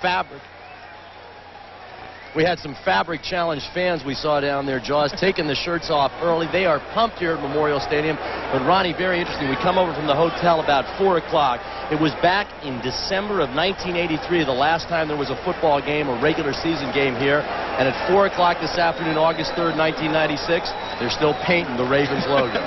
fabric. We had some Fabric Challenge fans we saw down there, Jaws, taking the shirts off early. They are pumped here at Memorial Stadium. But, Ronnie, very interesting. We come over from the hotel about 4 o'clock. It was back in December of 1983, the last time there was a football game, a regular season game here. And at 4 o'clock this afternoon, August 3rd, 1996, they're still painting the Ravens logo.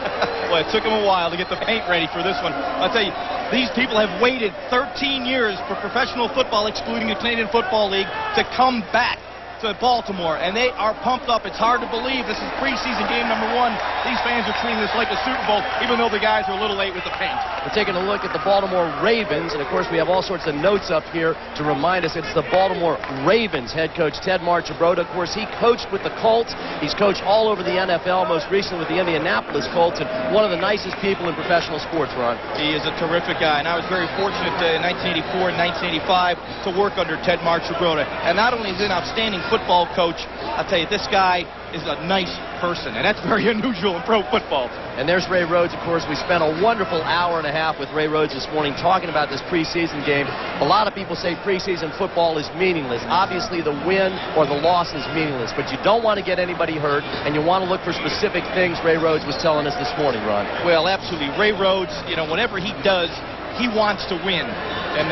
Well, it took them a while to get the paint ready for this one. I'll tell you, these people have waited 13 years for professional football, excluding the Canadian Football League, to come back to Baltimore, and they are pumped up. It's hard to believe this is preseason game number 1. These fans are treating this like a Super Bowl, even though the guys are a little late with the paint. We're taking a look at the Baltimore Ravens, and of course we have all sorts of notes up here to remind us it's the Baltimore Ravens head coach Ted Marchibroda. Of course, he coached with the Colts. He's coached all over the NFL, most recently with the Indianapolis Colts, and one of the nicest people in professional sports, Ron. He is a terrific guy, and I was very fortunate in 1984 and 1985 to work under Ted Marchibroda. And not only is he an outstanding football coach, I'll tell you, this guy is a nice person, and that's very unusual in pro football. And there's Ray Rhodes, of course. We spent a wonderful hour and a half with Ray Rhodes this morning talking about this preseason game. A lot of people say preseason football is meaningless. Obviously, the win or the loss is meaningless, but you don't want to get anybody hurt, and you want to look for specific things. Ray Rhodes was telling us this morning, Ron. Well, absolutely. Ray Rhodes, whatever he does, he wants to win. And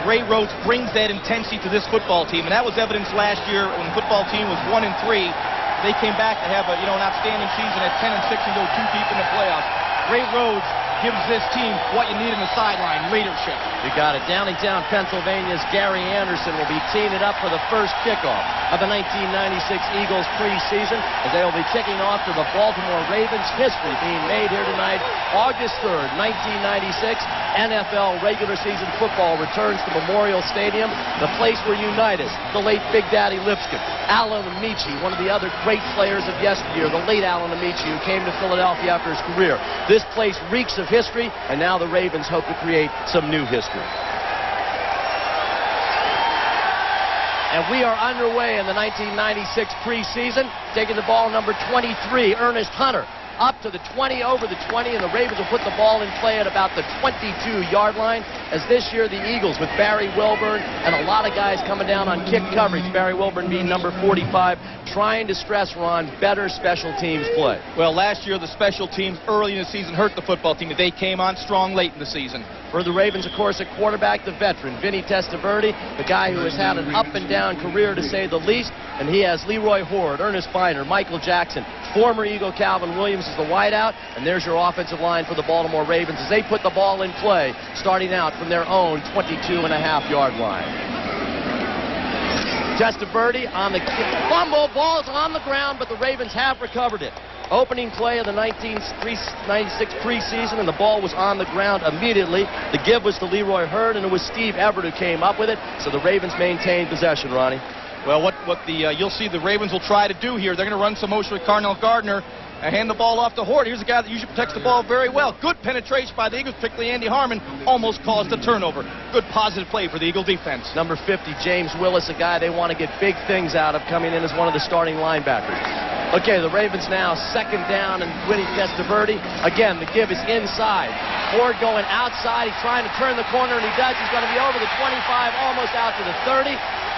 Ray Rhodes brings that intensity to this football team, and that was evidenced last year when the football team was 1-3. They came back to have an outstanding season at 10-6 and go 2 deep in the playoffs. Ray Rhodes gives this team what you need in the sideline, leadership. You got it. Downingtown, Pennsylvania's Gary Anderson will be teeing it up for the first kickoff of the 1996 Eagles preseason, as they will be kicking off to the Baltimore Ravens. History being made here tonight, August 3rd, 1996. NFL regular season football returns to Memorial Stadium, the place where Unitas, the late Big Daddy Lipscomb, Alan Amici, one of the other great players of yesteryear, the late Alan Amici, who came to Philadelphia after his career. This place reeks of history, and now the Ravens hope to create some new history. And we are underway in the 1996 preseason. Taking the ball, number 23, Ernest Hunter, up to the 20, over the 20, and the Ravens will put the ball in play at about the 22-yard line, as this year the Eagles with Barry Wilburn and a lot of guys coming down on kick coverage, Barry Wilburn being number 45, trying to stress, Ron, better special teams play. Well, last year the special teams early in the season hurt the football team. They came on strong late in the season. For the Ravens, of course, at quarterback, the veteran, Vinny Testaverde, the guy who has had an up-and-down career, to say the least, and he has Leroy Horde, Ernest Biner, Michael Jackson, former Eagle Calvin Williams is the wideout, and there's your offensive line for the Baltimore Ravens as they put the ball in play, starting out from their own 22.5-yard line. Testaverde on the fumble, ball's on the ground, but the Ravens have recovered it. Opening play of the 1996 preseason, and the ball was on the ground immediately. The give was to Leroy Hurd, and it was Steve Everett who came up with it, so the Ravens maintained possession, Ronnie. Well, you'll see the Ravens will try to do here. They're going to run some motion with Carnell Gardner and hand the ball off to Horde. Here's a guy that usually protects the ball very well. Good penetration by the Eagles, particularly Andy Harmon, almost caused a turnover. Good positive play for the Eagle defense. Number 50, James Willis, a guy they want to get big things out of, coming in as one of the starting linebackers. Okay, the Ravens now second down, and Vinny Testaverde. Again, the give is inside. Horde going outside. He's trying to turn the corner, and he does. He's going to be over the 25, almost out to the 30.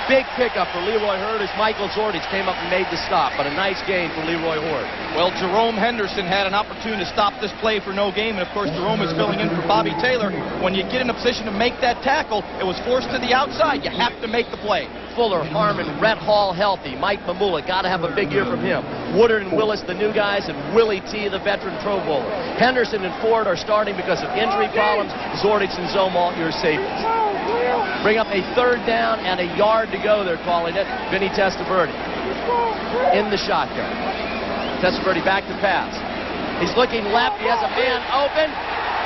Big pickup for Leroy Hurd as Michael Zordich came up and made the stop, but a nice gain for Leroy Horde. Well, Jerome Henderson had an opportunity to stop this play for no gain, and of course Jerome is filling in for Bobby Taylor. When you get in a position to make that tackle, it was forced to the outside. You have to make the play. Fuller, Harmon, Rhett Hall healthy. Mike Mamula, got to have a big year from him. Woodard and Willis, the new guys, and Willie T, the veteran Pro Bowler. Henderson and Ford are starting because of injury problems. Zordich and Zomalt, your safeties. Bring up a third down and a yard to go, they're calling it. Vinny Testaverde in the shotgun. Testaverde back to pass. He's looking left. He has a man open.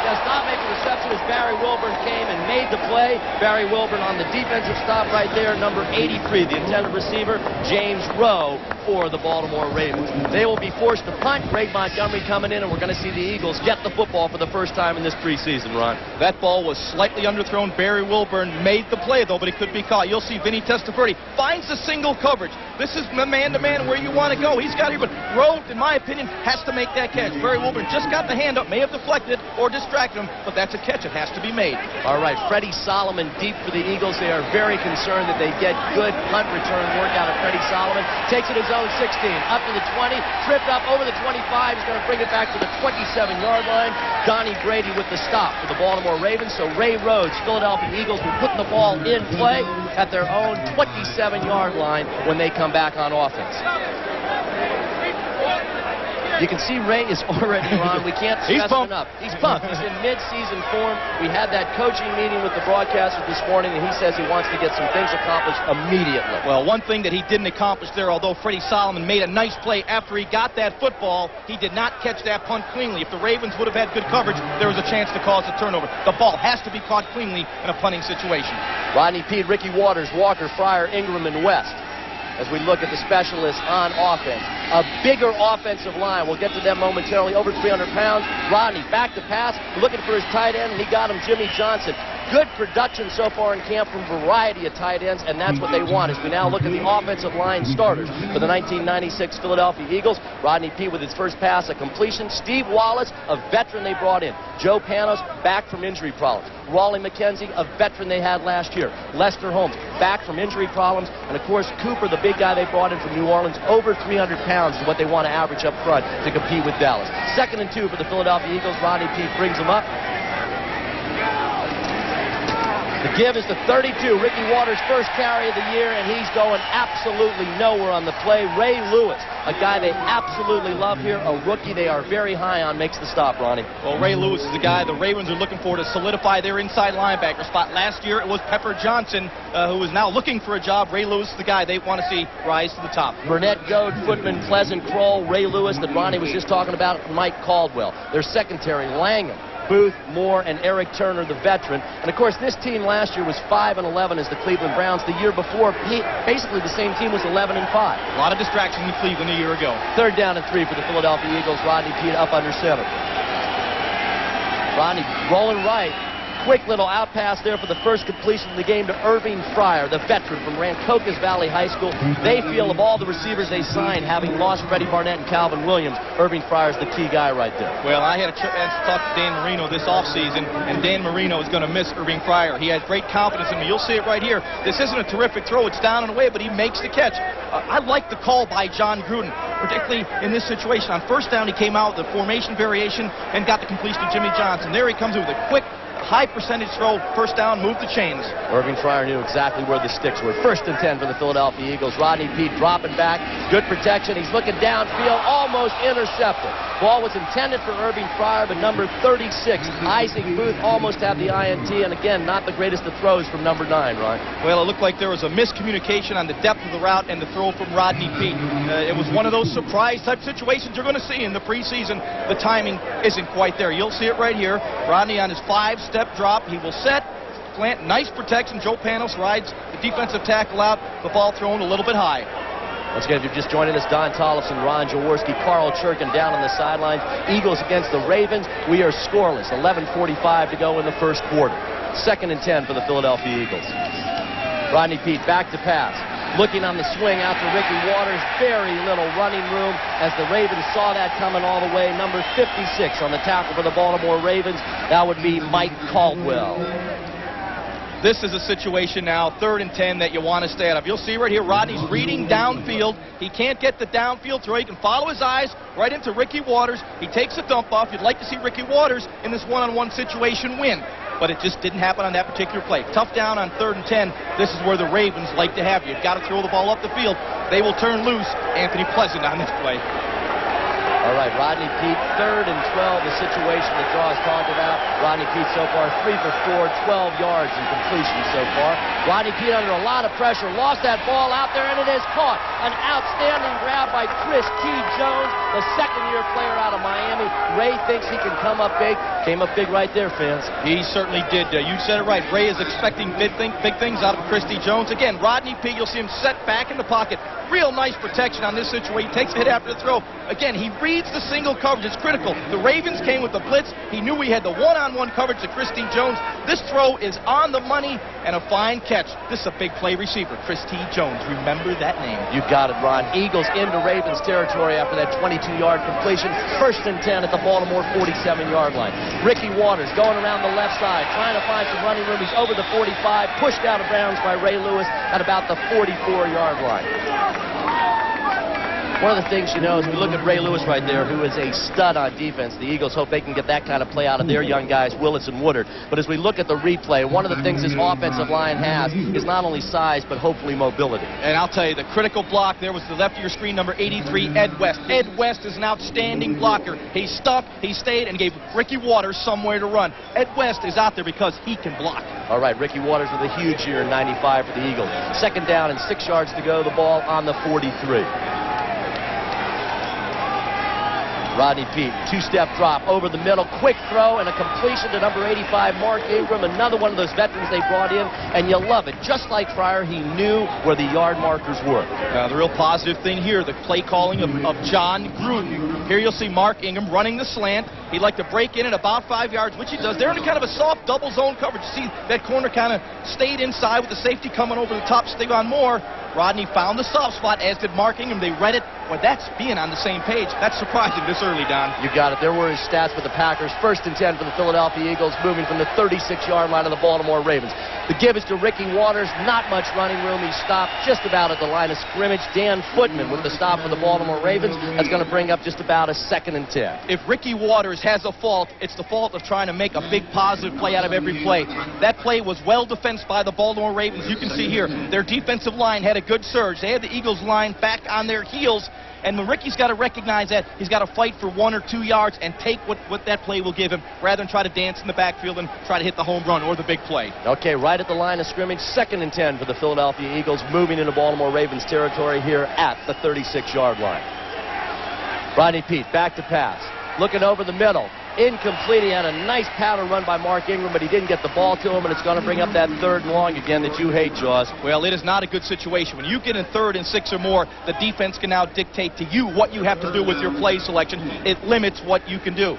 Does not make the reception as Barry Wilburn came and made the play. Barry Wilburn on the defensive stop right there, number 83, the intended receiver, James Rowe, for the Baltimore Ravens. They will be forced to punt. Greg Montgomery coming in, and we're going to see the Eagles get the football for the first time in this preseason, Ron. That ball was slightly underthrown. Barry Wilburn made the play, though, but it could be caught. You'll see Vinny Testaverde finds the single coverage. This is man-to-man where you want to go. He's got here, but Rowe, in my opinion, has to make that catch. Barry Wilburn just got the hand up, may have deflected or distracted him, but that's a catch. It has to be made. All right, Freddie Solomon deep for the Eagles. They are very concerned that they get good punt return work out of Freddie Solomon. Takes it his own 16, up to the 20, tripped up over the 25. He's going to bring it back to the 27-yard line. Donnie Brady with the stop for the Baltimore Ravens. So Ray Rhodes, Philadelphia Eagles, will put the ball in play at their own 27-yard line when they come back on offense. You can see Ray is already on. We can't stress it enough. He's pumped. He's in mid-season form. We had that coaching meeting with the broadcaster this morning, and he says he wants to get some things accomplished immediately. Well, one thing that he didn't accomplish there, although Freddie Solomon made a nice play after he got that football, he did not catch that punt cleanly. If the Ravens would have had good coverage, there was a chance to cause a turnover. The ball has to be caught cleanly in a punting situation. Rodney Peete, Ricky Watters, Walker, Fryer, Ingram, and West. As we look at the specialists on offense. A bigger offensive line. We'll get to them momentarily. Over 300 pounds. Rodney back to pass. Looking for his tight end, and he got him, Jimmy Johnson. Good production so far in camp from a variety of tight ends, and that's what they want as we now look at the offensive line starters for the 1996 Philadelphia Eagles. Rodney Peete with his first pass, a completion. Steve Wallace, a veteran they brought in. Joe Panos, back from injury problems. Raleigh McKenzie, a veteran they had last year. Lester Holmes, back from injury problems. And, of course, Cooper, the big guy they brought in from New Orleans, over 300 pounds is what they want to average up front to compete with Dallas. 2nd and 2 for the Philadelphia Eagles. Rodney Peete brings them up. The give is to 32. Ricky Watters' first carry of the year, and he's going absolutely nowhere on the play. Ray Lewis, a guy they absolutely love here, a rookie they are very high on, makes the stop, Ronnie. Well, Ray Lewis is the guy the Ravens are looking for to solidify their inside linebacker spot. Last year, it was Pepper Johnson, who is now looking for a job. Ray Lewis is the guy they want to see rise to the top. Burnett, Goad, Footman, Pleasant, Kroll, Ray Lewis that Ronnie was just talking about, Mike Caldwell. Their secondary, Langham, Booth, Moore, and Eric Turner, the veteran. And, of course, this team last year was 5-11 as the Cleveland Browns. The year before, basically the same team was 11-5. A lot of distraction in Cleveland a year ago. 3rd down and 3 for the Philadelphia Eagles. Rodney Peete up under center. Rodney rolling right. Quick little out pass there for the first completion of the game to Irving Fryer, the veteran from Rancocas Valley High School. They feel of all the receivers they signed, having lost Freddie Barnett and Calvin Williams, Irving Fryer is the key guy right there. Well, I had a chance to talk to Dan Marino this offseason, and Dan Marino is going to miss Irving Fryer. He has great confidence in him. You'll see it right here. This isn't a terrific throw. It's down and away, but he makes the catch. I like the call by John Gruden, particularly in this situation. On 1st down, he came out with the formation variation and got the completion to Jimmy Johnson. There he comes in with a quick, high percentage throw, 1st down, move the chains. Irving Fryer knew exactly where the sticks were. 1st and 10 for the Philadelphia Eagles. Rodney Peete dropping back. Good protection. He's looking downfield, almost intercepted. Ball was intended for Irving Fryer, but number 36, Isaac Booth, almost had the INT, and again, not the greatest of throws from number 9, Ron. Well, it looked like there was a miscommunication on the depth of the route and the throw from Rodney Peete. It was one of those surprise-type situations you're going to see in the preseason. The timing isn't quite there. You'll see it right here. Rodney on his 5-step drop. He will set, plant, nice protection. Joe Panos rides the defensive tackle out. The ball thrown a little bit high. Once again, if you're just joining us, Don Tollefson, Ron Jaworski, Carl Churkin down on the sidelines. Eagles against the Ravens. We are scoreless. 11:45 to go in the first quarter. 2nd and 10 for the Philadelphia Eagles. Rodney Peete back to pass. Looking on the swing out to Ricky Watters. Very little running room as the Ravens saw that coming all the way. Number 56 on the tackle for the Baltimore Ravens. That would be Mike Caldwell. This is a situation now, 3rd and 10, that you want to stay out of. You'll see right here, Rodney's reading downfield. He can't get the downfield throw. He can follow his eyes right into Ricky Watters. He takes a dump off. You'd like to see Ricky Watters in this one-on-one situation win, but it just didn't happen on that particular play. Tough down on 3rd and 10. This is where the Ravens like to have you. You've got to throw the ball up the field. They will turn loose Anthony Pleasant on this play. All right, Rodney Peete, 3rd and 12, the situation that Draw's talked about. Rodney Peete so far 3 for 4, 12 yards in completion so far. Rodney Peete under a lot of pressure, lost that ball out there, and it is caught An outstanding grab by Chris T. Jones, the second-year player out of Miami. Ray thinks he can come up big. Came up big right there, fans. He certainly did. You said it right. Ray is expecting big things out of Christy Jones. Again, Rodney Peete, you'll see him set back in the pocket. Real nice protection on this situation. He takes a hit after the throw. Again, he reads the single coverage. It's critical. The Ravens came with the blitz. He knew he had the one-on-one coverage to Christy Jones. This throw is on the money and a fine catch. This is a big play receiver, Christy Jones. Remember that name. You got it, Ron. Eagles into Ravens territory after that 22-yard completion. 1st and 10 at the Baltimore 47-yard line. Ricky Watters going around the left side, trying to find some running room. He's over the 45, pushed out of bounds by Ray Lewis at about the 44-yard line. One of the things, you know, as we look at Ray Lewis right there, who is a stud on defense, the Eagles hope they can get that kind of play out of their young guys, Willis and Woodard. But as we look at the replay, one of the things this offensive line has is not only size, but hopefully mobility. And I'll tell you, the critical block there was the left of your screen, number 83, Ed West. Ed West is an outstanding blocker. He stuck, he stayed, and gave Ricky Watters somewhere to run. Ed West is out there because he can block. All right, Ricky Watters with a huge year in 95 for the Eagles. 2nd down and 6 yards to go, the ball on the 43. Rodney Peete, 2-step drop over the middle, quick throw, and a completion to number 85, Mark Ingram, another one of those veterans they brought in, and you love it. Just like Fryer, he knew where the yard markers were. The real positive thing here, the play calling of John Gruden. Here you'll see Mark Ingram running the slant. He'd like to break in at about 5 yards, which he does. They're in a kind of a soft double zone coverage. You see that corner kind of stayed inside with the safety coming over the top. Stig on Moore. Rodney found the soft spot, as did Mark Ingram. They read it. Well, that's being on the same page. That's surprising this early, Don. You got it. There were his stats for the Packers. 1st and 10 for the Philadelphia Eagles, moving from the 36-yard line of the Baltimore Ravens. The give is to Ricky Watters. Not much running room. He stopped just about at the line of scrimmage. Dan Footman with the stop for the Baltimore Ravens. That's going to bring up just about a 2nd and 10. If Ricky Watters has a fault, it's the fault of trying to make a big positive play out of every play. That play was well defensed by the Baltimore Ravens. You can see here, their defensive line had a good surge. They had the Eagles line back on their heels. And when Ricky's got to recognize that, he's got to fight for 1 or 2 yards and take what that play will give him, rather than try to dance in the backfield and try to hit the home run or the big play. Okay, right at the line of scrimmage, 2nd and 10 for the Philadelphia Eagles, moving into Baltimore Ravens territory here at the 36-yard line. Rodney Peete, back to pass, looking over the middle. Incomplete. He had a nice pattern run by Mark Ingram, but he didn't get the ball to him, and it's going to bring up that 3rd and long again that you hate, Jaws. Well, it is not a good situation. When you get in 3rd and 6 or more, the defense can now dictate to you what you have to do with your play selection. It limits what you can do.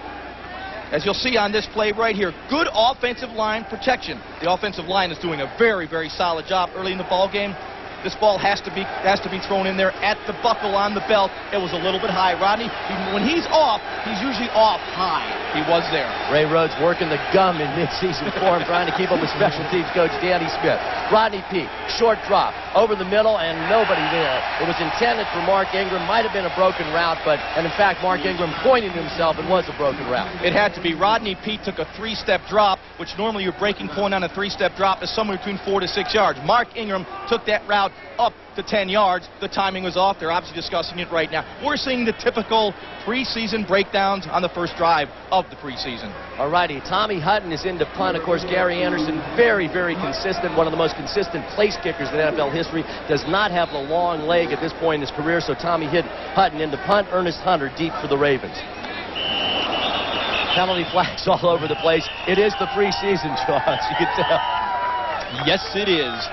As you'll see on this play right here, good offensive line protection. The offensive line is doing a very, very solid job early in the ball game. This ball has to be thrown in there at the buckle on the belt. It was a little bit high. Rodney, when he's off, he's usually off high. He was there. Ray Rhodes working the gum in midseason form, trying to keep up with special teams coach Danny Smith. Rodney Peete, short drop over the middle, and nobody there. It was intended for Mark Ingram. Might have been a broken route, and in fact, Mark Ingram pointed to himself and was a broken route. It had to be. Rodney Peete took a 3-step drop, which normally your breaking point on a 3-step drop is somewhere between 4 to 6 yards. Mark Ingram took that route up to 10 yards. The timing was off. They're obviously discussing it right now. We're seeing the typical preseason breakdowns on the first drive of the preseason. All righty, Tommy Hutton is into punt. Of course, Gary Anderson, very, very consistent, one of the most consistent place kickers in NFL history, does not have the long leg at this point in his career, so Tommy hit Hutton into punt. Ernest Hunter deep for the Ravens. Penalty flags all over the place. It is the preseason, Jaws, you can tell. Yes, it is.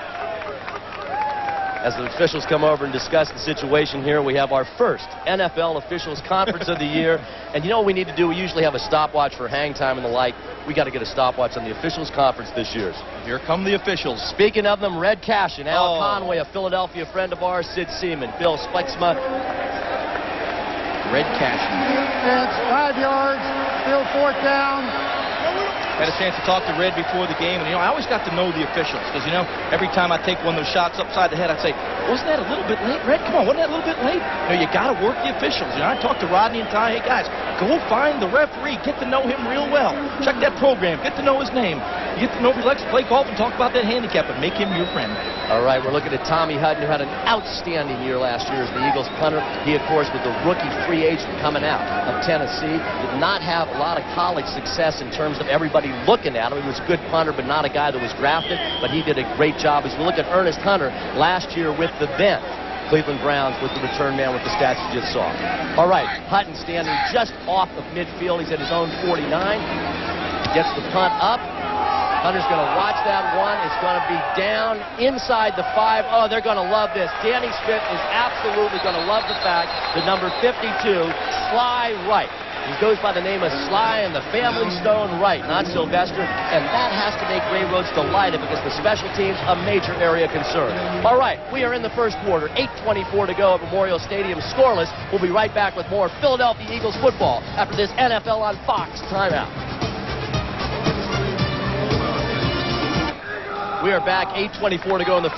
As the officials come over and discuss the situation here, we have our first NFL officials conference of the year. And you know what we need to do? We usually have a stopwatch for hang time and the like. We got to get a stopwatch on the officials conference this year. Here come the officials. Speaking of them, Red Cashin, Al Conway, a Philadelphia friend of ours, Sid Seaman, Bill Spexma. Red Cashin. It's 5 yards, still 4th down. Had a chance to talk to Red before the game, and I always got to know the officials, because every time I take one of those shots upside the head, I'd say, wasn't that a little bit late, Red? Come on, wasn't that a little bit late? You got to work the officials. I talked to Rodney and Ty, hey guys, go find the referee, get to know him real well. Check that program, get to know his name. You get to know if he likes to play golf and talk about that handicap, and make him your friend. All right, we're looking at Tommy Hutton, who had an outstanding year last year as the Eagles punter. He, of course, was the rookie free agent coming out of Tennessee. Did not have a lot of college success in terms of everybody looking at him. He was a good punter, but not a guy that was drafted, but he did a great job. As we look at Ernest Hunter last year with the Bent, Cleveland Browns with the return man with the stats you just saw. All right, Hutton standing just off of midfield. He's at his own 49. Gets the punt up. Hunter's going to watch that one. It's going to be down inside the 5. Oh, they're going to love this. Danny Smith is absolutely going to love the fact that number 52, Sly Wright. He goes by the name of Sly and the family stone Wright, not Sylvester. And that has to make Ray Rhodes delighted because the special teams a major area of concern. All right, we are in the first quarter. 8:24 to go at Memorial Stadium, scoreless. We'll be right back with more Philadelphia Eagles football after this NFL on Fox timeout. We are back, 8:24 to go in the first.